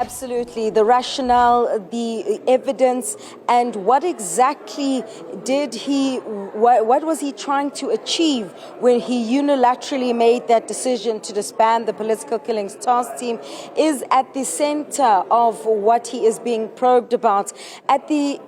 Absolutely. The rationale, the evidence, and what exactly what was he trying to achieve when he unilaterally made that decision to disband the political killings task team is at the center of what he is being probed about. At the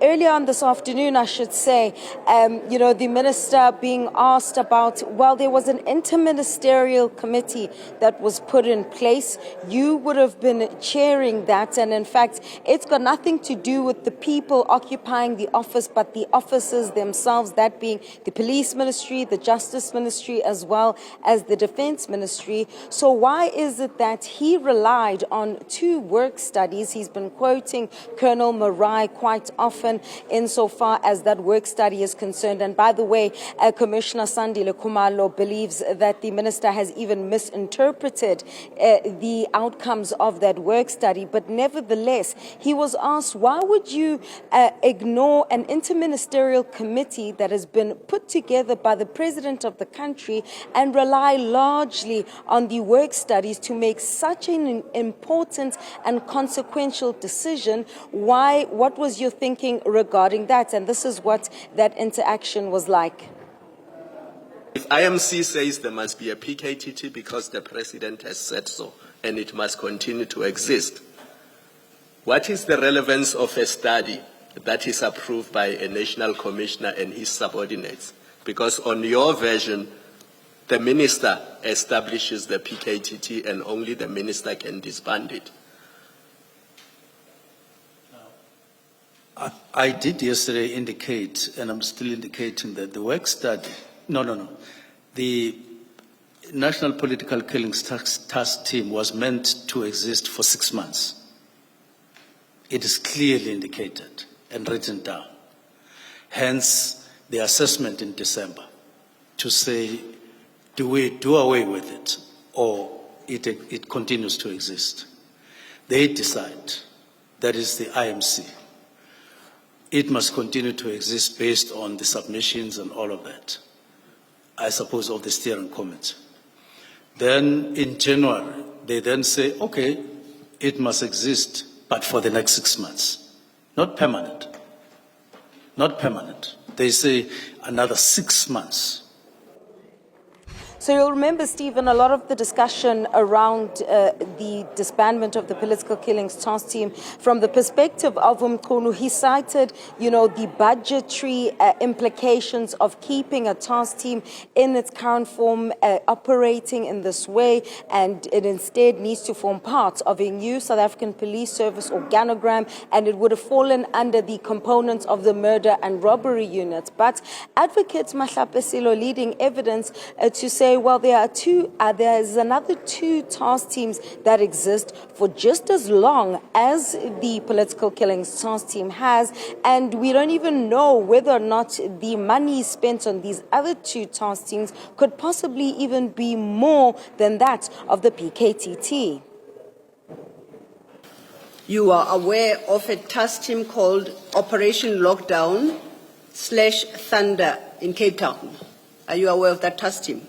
earlier on this afternoon, I should say, the minister being asked about, well, there was an interministerial committee that was put in place. You would have been chairing that, and in fact it's got nothing to do with the people occupying the office but the officers themselves, that being the police ministry, the justice ministry, as well as the defense ministry. So why is it that he relied on two work studies? He's been quoting Colonel Marai quite often insofar as that work study is concerned, and by the way, Commissioner Sandile Khumalo believes that the minister has even misinterpreted the outcomes of that work study. But nevertheless, he was asked, why would you ignore an interministerial committee that has been put together by the president of the country and rely largely on the work studies to make such an important and consequential decision? What was your thinking regarding that? And this is what that interaction was like. If IMC says there must be a PKTT because the president has said so, and it must continue to exist, what is the relevance of a study that is approved by a national commissioner and his subordinates? Because on your version, the minister establishes the PKTT and only the minister can disband it. I did yesterday indicate, and I'm still indicating, that the work study, the National Political Killings Task Team was meant to exist for 6 months. It is clearly indicated and written down. Hence, the assessment in December to say, do we do away with it or it continues to exist? They decide. That is the IMC. It must continue to exist based on the submissions and all of that, I suppose, of the steering committee. Then in January, they then say, okay, it must exist, but for the next 6 months. Not permanent. Not permanent. They say another 6 months. So you'll remember, Stephen, a lot of the discussion around the disbandment of the political killings task team from the perspective of Ngcobo. He cited, the budgetary implications of keeping a task team in its current form, operating in this way, and it instead needs to form part of a new South African Police Service organogram, and it would have fallen under the components of the murder and robbery unit. But Advocate Mahlape Silo leading evidence to say, well, there's another two task teams that exist for just as long as the political killings task team has, and we don't even know whether or not the money spent on these other two task teams could possibly even be more than that of the PKTT. You are aware of a task team called Operation Lockdown / Thunder in Cape Town. Are you aware of that task team?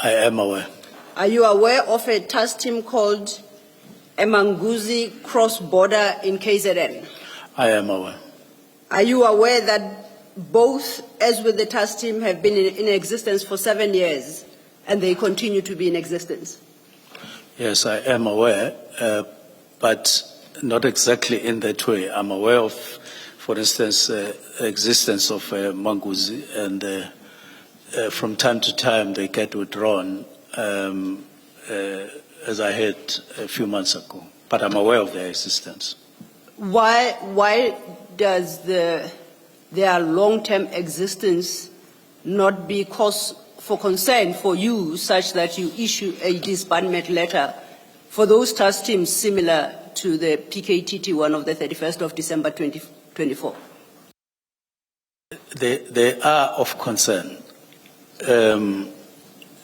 I am aware. Are you aware of a task team called Emanguzi Cross Border in KZN? I am aware. Are you aware that both, as with the task team, have been in existence for 7 years and they continue to be in existence? Yes, I am aware, but not exactly in that way. I'm aware of, for instance, existence of Manguzi, and from time to time they get withdrawn, as I heard a few months ago. But I'm aware of their existence. Why does their long-term existence not be cause for concern for you, such that you issue a disbandment letter for those task teams similar to the PKTT one of the 31st of December 2024? They are of concern.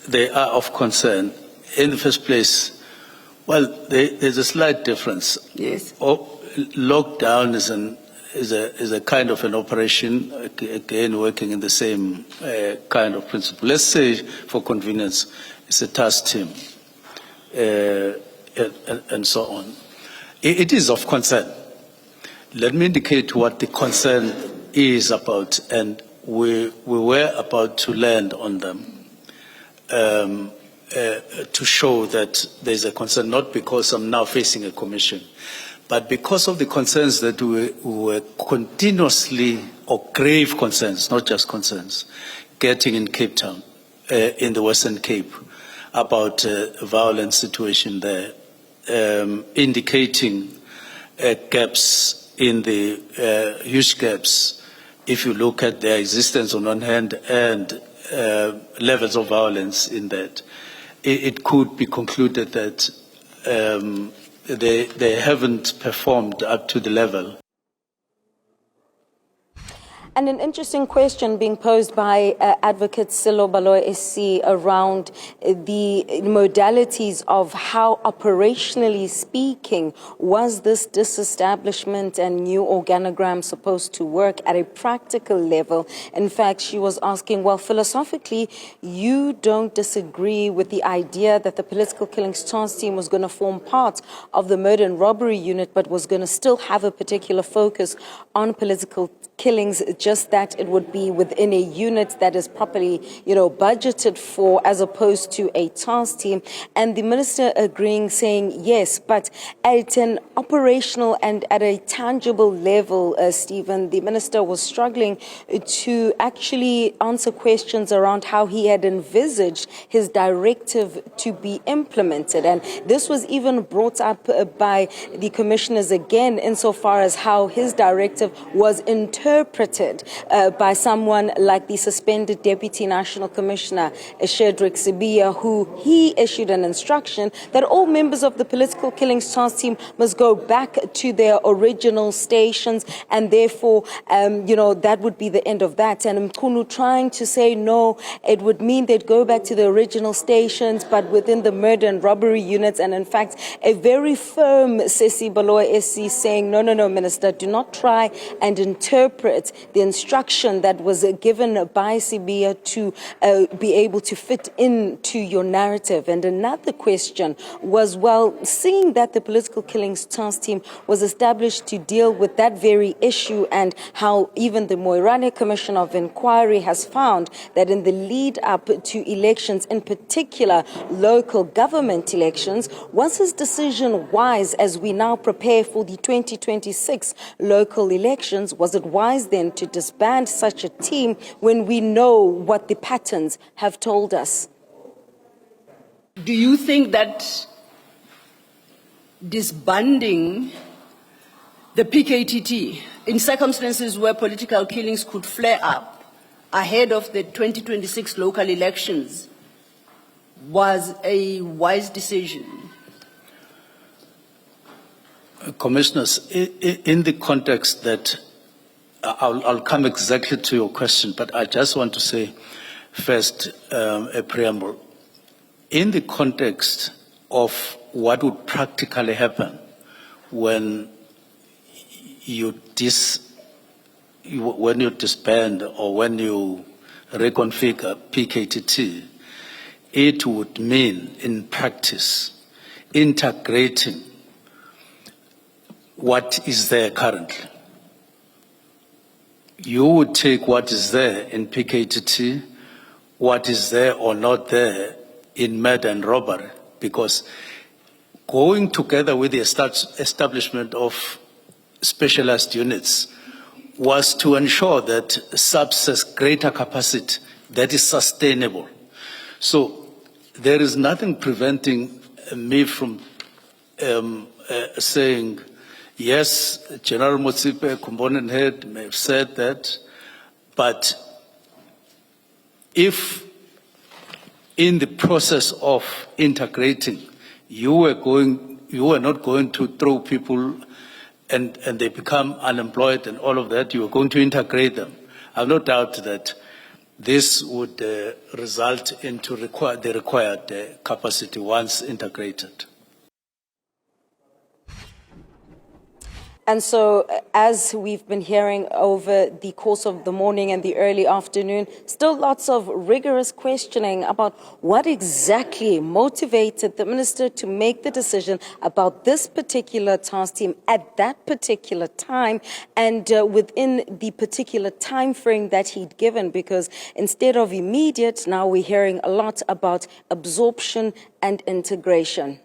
They are of concern. In the first place, well, there's a slight difference. Yes. Lockdown is a kind of an operation, again working in the same kind of principle. Let's say, for convenience, it's a task team. and so on. It is of concern. Let me indicate what the concern is about, and we were about to land on them to show that there's a concern, not because I'm now facing a commission, but because of the concerns that we were continuously, or grave concerns, not just concerns, getting in Cape Town, in the Western Cape, about violent situation there, indicating gaps in the huge gaps, if you look at their existence on one hand and levels of violence in that. It could be concluded that they haven't performed up to the level. And an interesting question being posed by Advocate Silo Baloyi SC around the modalities of how, operationally speaking, was this disestablishment and new organogram supposed to work at a practical level. In fact, she was asking, well, philosophically, you don't disagree with the idea that the political killings task team was going to form part of the murder and robbery unit, but was going to still have a particular focus on political killings, just that it would be within a unit that is properly, budgeted for, as opposed to a task team. And the minister agreeing, saying yes, but at an operational and at a tangible level, Stephen, the minister was struggling to actually answer questions around how he had envisaged his directive to be implemented. And this was even brought up by the commissioners again, insofar as how his directive was interpreted by someone like the suspended Deputy National Commissioner, Shedrick Sibiya, who he issued an instruction that all members of the political killings task team must go back to their original stations, and therefore, that would be the end of that. And Mchunu trying to say, no, it would mean they'd go back to the original stations, but within the murder and robbery units. And in fact, a very firm Sesi Baloyi SC saying, no, Minister, do not try and interpret the instruction that was given by Sibiya to be able to fit into your narrative. And another question was, well, seeing that the political killings task team was established to deal with that very issue, and how even the Moirane Commission of Inquiry has found that in the lead up to elections, in particular local government elections, was his decision wise as we now prepare for the 2026 local elections? Was it wise then to disband such a team when we know what the patterns have told us? Do you think that disbanding the PKTT in circumstances where political killings could flare up ahead of the 2026 local elections was a wise decision? Commissioners, in the context that I'll come exactly to your question, but I just want to say first a preamble. In the context of what would practically happen when you disband or when you reconfigure PKTT, it would mean in practice integrating what is there currently. You would take what is there in PKTT, what is there or not there in murder and robbery, because going together with the establishment of specialized units was to ensure that subsets greater capacity that is sustainable. So there is nothing preventing me from saying, yes, General Motsipe, component head, may have said that, but if in the process of integrating, you were not going to throw people and they become unemployed and all of that, you were going to integrate them. I have no doubt that this would result into the required capacity once integrated. And so, as we've been hearing over the course of the morning and the early afternoon, still lots of rigorous questioning about what exactly motivated the minister to make the decision about this particular task team at that particular time and within the particular time frame that he'd given, because instead of immediate, now we're hearing a lot about absorption and integration.